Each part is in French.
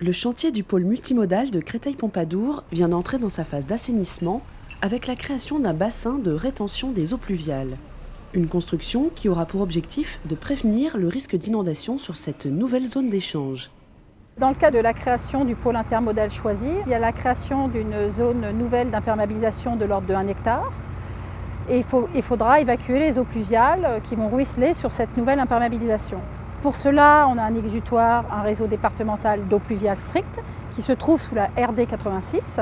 Le chantier du pôle multimodal de Créteil-Pompadour vient d'entrer dans sa phase d'assainissement avec la création d'un bassin de rétention des eaux pluviales. Une construction qui aura pour objectif de prévenir le risque d'inondation sur cette nouvelle zone d'échange. Dans le cas de la création du pôle intermodal choisi, il y a la création d'une zone nouvelle d'imperméabilisation de l'ordre de 1 hectare. Et il faudra évacuer les eaux pluviales qui vont ruisseler sur cette nouvelle imperméabilisation. Pour cela, on a un exutoire, un réseau départemental d'eau pluviale stricte qui se trouve sous la RD 86.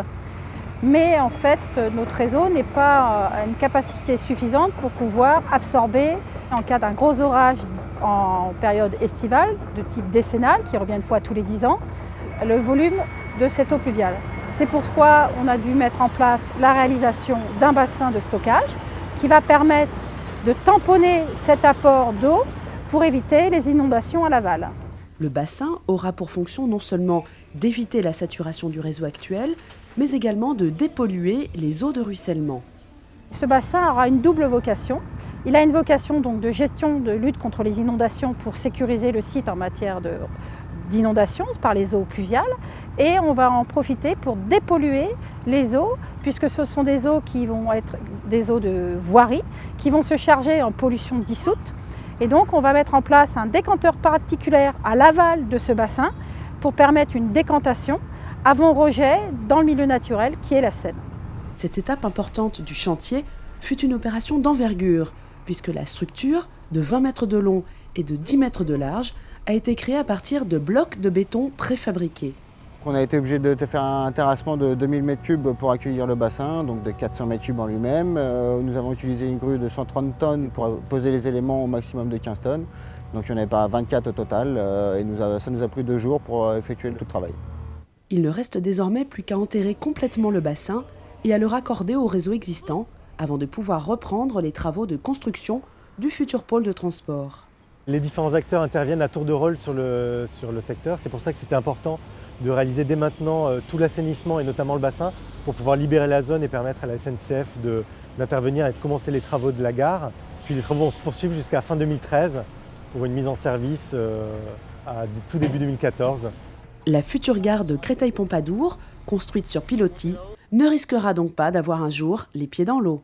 Mais en fait, notre réseau n'est pas à une capacité suffisante pour pouvoir absorber, en cas d'un gros orage en période estivale, de type décennal, qui revient une fois tous les 10 ans, le volume de cette eau pluviale. C'est pourquoi on a dû mettre en place la réalisation d'un bassin de stockage qui va permettre de tamponner cet apport d'eau pour éviter les inondations à l'aval. Le bassin aura pour fonction non seulement d'éviter la saturation du réseau actuel, mais également de dépolluer les eaux de ruissellement. Ce bassin aura une double vocation. Il a une vocation donc de gestion de lutte contre les inondations pour sécuriser le site en matière d'inondation par les eaux pluviales, et on va en profiter pour dépolluer les eaux, puisque ce sont des eaux qui vont être des eaux de voirie, qui vont se charger en pollution dissoute. Et donc on va mettre en place un décanteur particulaire à l'aval de ce bassin pour permettre une décantation avant rejet dans le milieu naturel qui est la Seine. Cette étape importante du chantier fut une opération d'envergure, puisque la structure, de 20 mètres de long et de 10 mètres de large, a été créée à partir de blocs de béton préfabriqués. On a été obligé de faire un terrassement de 2000 m3 pour accueillir le bassin, donc de 400 m3 en lui-même. Nous avons utilisé une grue de 130 tonnes pour poser les éléments au maximum de 15 tonnes. Donc il n'y en avait pas 24 au total, et ça nous a pris 2 jours pour effectuer tout le travail. Il ne reste désormais plus qu'à enterrer complètement le bassin et à le raccorder au réseau existant avant de pouvoir reprendre les travaux de construction du futur pôle de transport. Les différents acteurs interviennent à tour de rôle sur le secteur. C'est pour ça que c'était important de réaliser dès maintenant tout l'assainissement et notamment le bassin pour pouvoir libérer la zone et permettre à la SNCF d'intervenir et de commencer les travaux de la gare. Puis les travaux vont se poursuivre jusqu'à fin 2013 pour une mise en service à tout début 2014. La future gare de Créteil-Pompadour, construite sur pilotis, ne risquera donc pas d'avoir un jour les pieds dans l'eau.